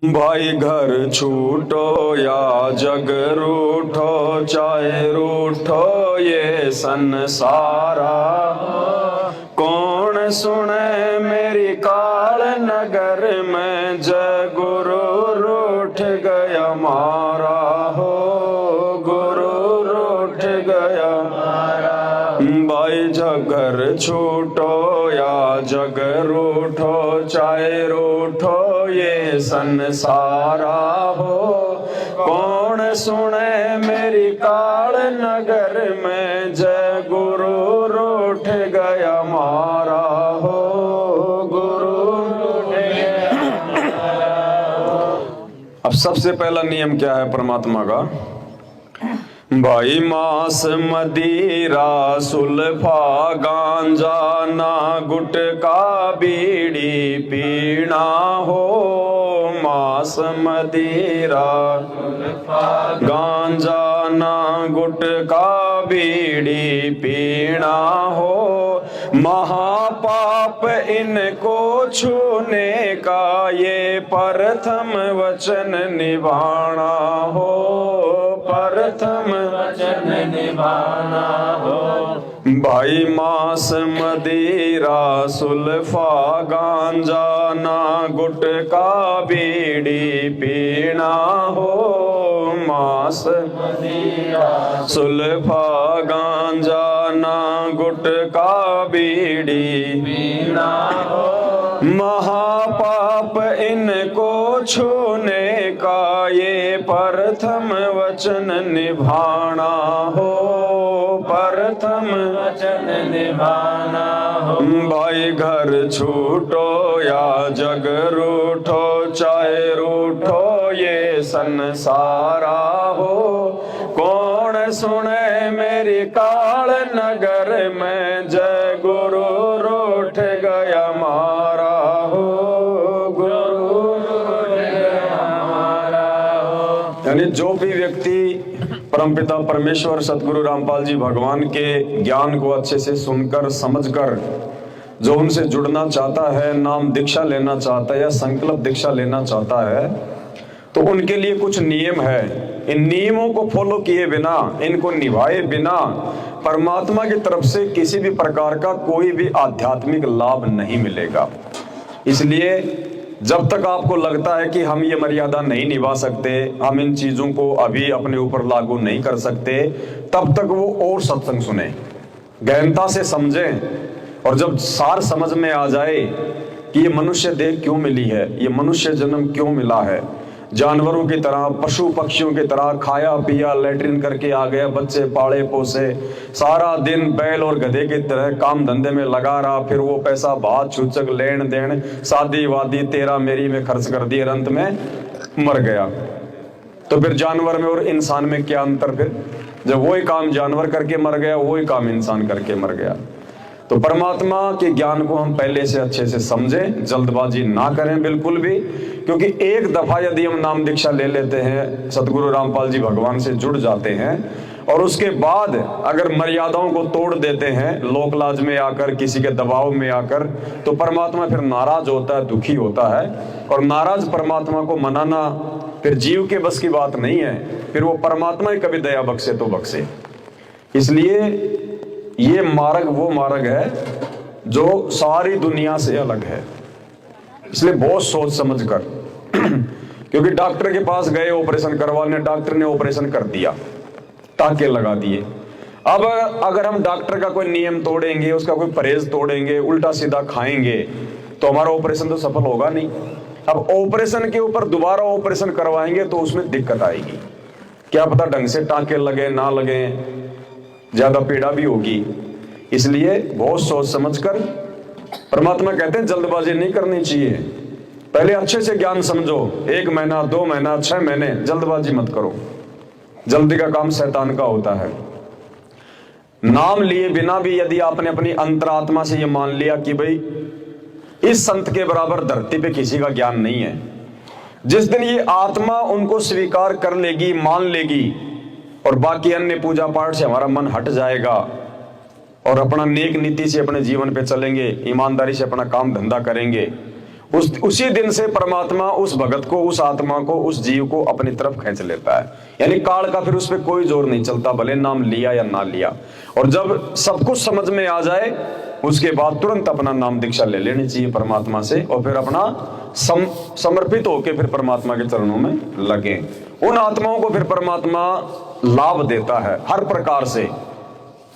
भाई घर छूटो या जग रूठो, चाहे रूठो ये संसारा। कौन सुने मेरी काल नगर में, जय गुरु रूठ गया मारा हो, गुरु रूठ गया मारा। भाई जगर छूटो या जग रूठो, चाहे रूठो ये संसारा हो। कौन सुने मेरी काल नगर में, जय गुरु रूठ गया मारा हो, गुरु रूठ गया मारा। अब सबसे पहला नियम क्या है परमात्मा का? भाई मांस मदिरा सुल्फा गांजा ना गुटका बीड़ी पीना हो। मांस मदिरा गांजा ना गुटका बीड़ी पीना हो। महापाप इनको छूने का, ये प्रथम वचन निभाना हो, प्रथम वचन निभाना हो। भाई मांस मदिरा सुल्फा गांजा ना गुटका बीड़ी पीना हो। मांस मदिरा सुल्फा गांजा ना गुटका बीड़ी पीना हो। महापाप इनको छूने का, ये प्रथम वचन निभाना हो, प्रथम वचन निभाना हो। भाई घर छूटो या जग रूठो, चाहे रूठो ये संसारा हो। कौन सुने मेरी काल नगर में, जय गुरु रूठ गया मारा हो, गुरु रूठ गया मारा हो। यानी जो भी व्यक्ति परमपिता परमेश्वर सतगुरु रामपाल जी भगवान के ज्ञान को अच्छे से सुनकर समझकर जो उनसे जुड़ना चाहता है, नाम दीक्षा लेना चाहता है या संकल्प दीक्षा लेना चाहता है, तो उनके लिए कुछ नियम है। इन नियमों को फॉलो किए बिना, इनको निभाए बिना परमात्मा की तरफ से किसी भी प्रकार का कोई भी आध्यात्मिक लाभ नहीं मिलेगा। इसलिए जब तक आपको लगता है कि हम ये मर्यादा नहीं निभा सकते, हम इन चीजों को अभी अपने ऊपर लागू नहीं कर सकते, तब तक वो और सत्संग सुने, गहनता से समझें। और जब सार समझ में आ जाए कि ये मनुष्य देह क्यों मिली है, ये मनुष्य जन्म क्यों मिला है, जानवरों की तरह, पशु पक्षियों की तरह खाया पिया लैट्रिन करके आ गया, बच्चे पाले पोसे, सारा दिन बैल और गधे की तरह काम धंधे में लगा रहा, फिर वो पैसा भात छूचक लेन देन शादी वादी तेरा मेरी में खर्च कर दिए, अंत में मर गया। तो फिर जानवर में और इंसान में क्या अंतर? फिर जब वही काम जानवर करके मर गया, वही काम इंसान करके मर गया। तो परमात्मा के ज्ञान को हम पहले से अच्छे से समझें, जल्दबाजी ना करें बिल्कुल भी, क्योंकि एक दफा यदि हम नाम दीक्षा ले लेते हैं, सतगुरु रामपाल जी भगवान से जुड़ जाते हैं, और उसके बाद अगर मर्यादाओं को तोड़ देते हैं लोक लाज में आकर, किसी के दबाव में आकर, तो परमात्मा फिर नाराज होता है, दुखी होता है। और नाराज परमात्मा को मनाना फिर जीव के बस की बात नहीं है, फिर वो परमात्मा ही कभी दया बख्शे तो बख्शे। इसलिए ये मार्ग वो मार्ग है जो सारी दुनिया से अलग है। इसलिए बहुत सोच समझ कर क्योंकि डॉक्टर के पास गए ऑपरेशन करवाने, डॉक्टर ने ऑपरेशन कर दिया, टाँके लगा दिए। अब अगर हम डॉक्टर का कोई नियम तोड़ेंगे, उसका कोई परहेज तोड़ेंगे, उल्टा सीधा खाएंगे, तो हमारा ऑपरेशन तो सफल होगा नहीं। अब ऑपरेशन के ऊपर दोबारा ऑपरेशन करवाएंगे तो उसमें दिक्कत आएगी। क्या पता ढंग से टाँके लगे ना लगे, ज्यादा पीड़ा भी होगी। इसलिए बहुत सोच समझकर, परमात्मा कहते हैं जल्दबाजी नहीं करनी चाहिए, पहले अच्छे से ज्ञान समझो, 1 महीना 2 महीना 6 महीने जल्दबाजी मत करो। जल्दी का काम शैतान का होता है। नाम लिए बिना भी यदि आपने अपनी अंतरात्मा से ये मान लिया कि भाई इस संत के बराबर धरती पे किसी का ज्ञान नहीं है, जिस दिन ये आत्मा उनको स्वीकार कर लेगी, मान लेगी, और बाकी अन्य पूजा पाठ से हमारा मन हट जाएगा और अपना नेक नीति से अपने जीवन पे चलेंगे, ईमानदारी से अपना काम धंधा करेंगे, उसी दिन से परमात्मा उस भगत को, उस आत्मा को, उस जीव को अपनी तरफ खींच लेता है। यानी काल का फिर उस पर कोई जोर नहीं चलता, भले नाम लिया या ना लिया। और जब सब कुछ समझ में आ जाए उसके बाद तुरंत अपना नाम दीक्षा ले लेनी चाहिए परमात्मा से, और फिर अपना समर्पित होकर फिर परमात्मा के चरणों में लगे। उन आत्माओं को फिर परमात्मा लाभ देता है हर प्रकार से,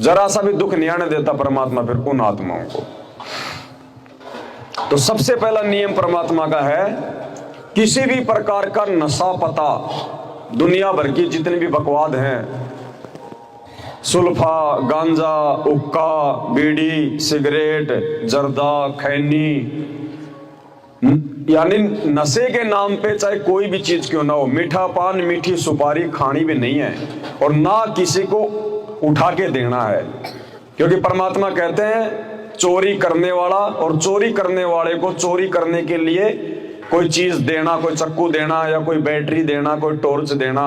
जरा सा भी दुख नहीं आने देता परमात्मा फिर उन आत्माओं को। तो सबसे पहला नियम परमात्मा का है, किसी भी प्रकार का नशा पता, दुनिया भर की जितनी भी बकवाद हैं, सुल्फा, गांजा, हुक्का, बीड़ी, सिगरेट, जर्दा, खैनी, यानी नशे के नाम पे चाहे कोई भी चीज क्यों ना हो, मीठा पान, मीठी सुपारी खानी भी नहीं है, और ना किसी को उठा के देना है। क्योंकि परमात्मा कहते हैं चोरी करने वाला और चोरी करने वाले को चोरी करने के लिए कोई चीज देना, कोई चक्कू देना या कोई बैटरी देना, कोई टॉर्च देना,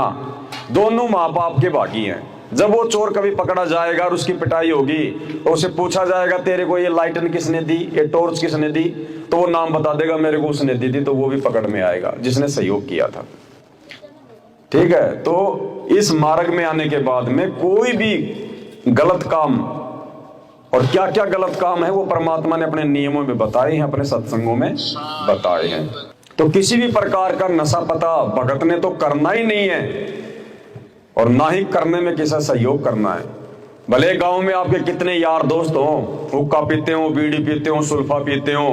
दोनों माँ बाप के भागी हैं। जब वो चोर कभी पकड़ा जाएगा और उसकी पिटाई होगी तो उसे पूछा जाएगा तेरे को ये लाइटन किसने दी, ये टॉर्च किसने दी, तो वो नाम बता देगा मेरे को उसने दी थी, तो वो भी पकड़ में आएगा जिसने सहयोग किया था। ठीक है, तो इस मार्ग में आने के बाद में कोई भी गलत काम, और क्या क्या गलत काम है वो परमात्मा ने अपने नियमों में बताए हैं, अपने सत्संगों में बताए हैं। तो किसी भी प्रकार का नशा पता भगत ने तो करना ही नहीं है, और ना ही करने में किसी सहयोग करना है। भले गांव में आपके कितने यार दोस्त हो, हुक्का पीते हो, बीड़ी पीते हो, सुल्फा पीते हो,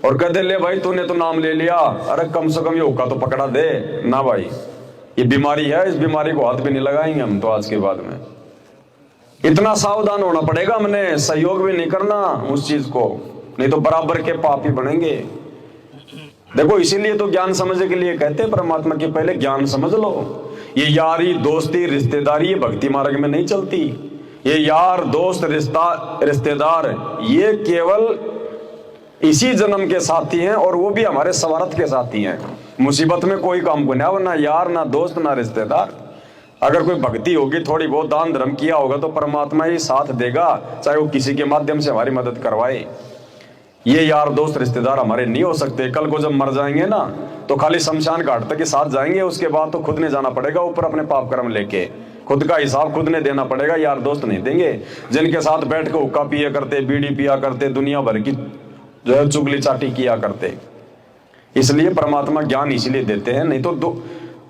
और कहते ले भाई तूने तो नाम ले लिया, अरे कम से कम ये हुक्का तो पकड़ा दे ना भाई, ये बीमारी है, इस बीमारी को हाथ भी नहीं लगाएंगे हम तो आज के बाद में। इतना सावधान होना पड़ेगा, हमने सहयोग भी नहीं करना उस चीज को, नहीं तो बराबर के पापी बनेंगे। देखो इसीलिए तो ज्ञान समझने के लिए कहते हैं परमात्मा के पहले ज्ञान समझ लो। ये यारी, दोस्ती, रिश्तेदारी ये भक्ति मार्ग में नहीं चलती। ये यार, दोस्त, रिश्तेदार ये केवल इसी जन्म के साथी हैं, और वो भी हमारे स्वार्थ के साथी हैं। मुसीबत में कोई काम को नहीं, ना यार, ना दोस्त, ना रिश्तेदार। अगर कोई भक्ति होगी, थोड़ी बहुत दान धर्म किया होगा, तो परमात्मा ही साथ देगा, चाहे वो किसी के माध्यम से हमारी मदद करवाए। ये यार, दोस्त, रिश्तेदार हमारे नहीं हो सकते। कल को जब मर जाएंगे ना तो खाली शमशान घाट तक के साथ जाएंगे, उसके बाद तो खुद ने जाना पड़ेगा ऊपर अपने पाप कर्म लेके, खुद का हिसाब खुद ने देना पड़ेगा, यार दोस्त नहीं देंगे। जिनके साथ बैठ के हुक्का पिया करते, बीड़ी पिया करते, दुनिया भर की जो है चुगली चाटी किया करते। इसलिए परमात्मा ज्ञान इसीलिए देते हैं, नहीं तो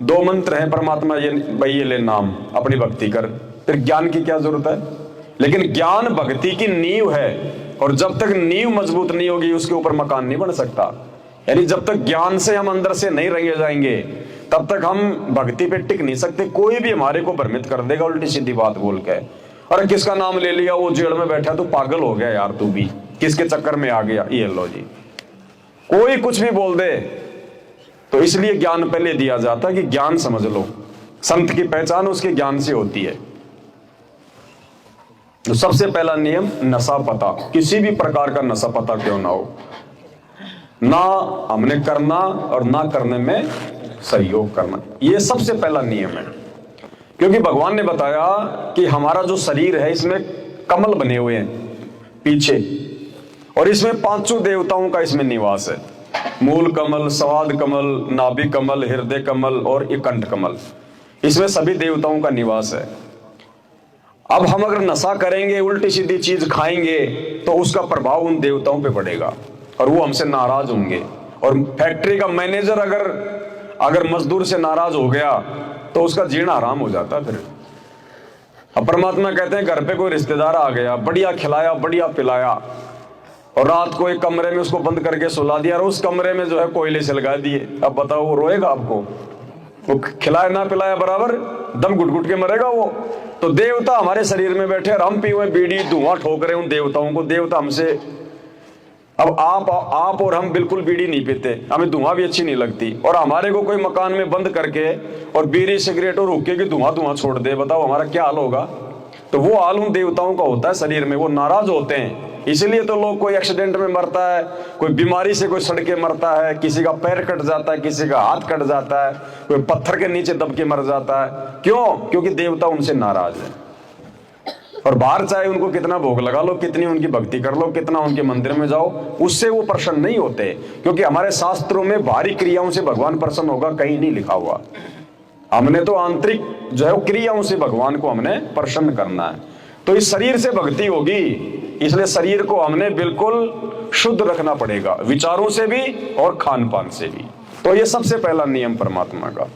दो मंत्र हैं परमात्मा, ये भाई ये ले नाम, अपनी भक्ति कर, फिर ज्ञान की क्या जरूरत है। लेकिन ज्ञान भक्ति की नींव है, और जब तक नींव मजबूत नहीं होगी उसके ऊपर मकान नहीं बन सकता। यानी जब तक ज्ञान से हम अंदर से नहीं रंगे जाएंगे तब तक हम भक्ति पे टिक नहीं सकते। कोई भी हमारे को भ्रमित कर देगा उल्टी सीधी बात बोल के, अरे किसका नाम ले लिया, वो जेल में बैठा, तू पागल हो गया यार, तू भी किसके चक्कर में आ गया, ये लो जी, कोई कुछ भी बोल दे। तो इसलिए ज्ञान पहले दिया जाता है कि ज्ञान समझ लो। संत की पहचान उसके ज्ञान से होती है। तो सबसे पहला नियम नशा पता, किसी भी प्रकार का नशा पता क्यों ना हो, ना हमने करना और ना करने में सहयोग करना, ये सबसे पहला नियम है। क्योंकि भगवान ने बताया कि हमारा जो शरीर है इसमें कमल बने हुए हैं पीछे, और इसमें पांचों देवताओं का इसमें निवास है। मूल कमल, स्वाद कमल, नाभि कमल, हृदय कमल और कंठ कमल, इसमें सभी देवताओं का निवास है। अब हम अगर नशा करेंगे, उल्टी सीधी चीज खाएंगे, तो उसका प्रभाव उन देवताओं पे पड़ेगा और वो हमसे नाराज होंगे। और फैक्ट्री का मैनेजर अगर मजदूर से नाराज हो गया तो उसका जीना आराम हो जाता फिर। अब परमात्मा कहते हैं घर पे कोई रिश्तेदार आ गया, बढ़िया खिलाया, बढ़िया पिलाया, और रात को एक कमरे में उसको बंद करके सुला दिया, और उस कमरे में जो है कोयले से लगा दिए। अब बताओ वो रोएगा आपको? वो खिलाया ना पिलाया बराबर दम घुट घुट के मरेगा वो। तो देवता हमारे शरीर में बैठे और हम पी हुए बीड़ी धुआं ठोक रहे उन देवताओं को। देवता हमसे, अब आप और हम बिल्कुल बीड़ी नहीं पीते, हमें धुआं भी अच्छी नहीं लगती, और हमारे को कोई मकान में बंद करके और बीड़ी सिगरेट और हुक्के की धुआं छोड़ दे, बताओ हमारा क्या हाल होगा। तो वो हाल उन देवताओं का होता है शरीर में, वो नाराज होते हैं। इसलिए तो लोग, कोई एक्सीडेंट में मरता है, कोई बीमारी से कोई सड़के मरता है, किसी का पैर कट जाता है, किसी का हाथ कट जाता है, कोई पत्थर के नीचे दब के मर जाता है। क्यों? क्योंकि देवता उनसे नाराज है। और बाहर चाहे उनको कितना भोग लगा लो, कितनी उनकी भक्ति कर लो, कितना उनके मंदिर में जाओ, उससे वो प्रसन्न नहीं होते। क्योंकि हमारे शास्त्रों में बाहरी क्रियाओं से भगवान प्रसन्न होगा कहीं नहीं लिखा हुआ। हमने तो आंतरिक जो है वो क्रियाओं से भगवान को हमने प्रसन्न करना है। तो इस शरीर से भक्ति होगी, इसलिए शरीर को हमने बिल्कुल शुद्ध रखना पड़ेगा, विचारों से भी और खान पान से भी। तो ये सबसे पहला नियम परमात्मा का।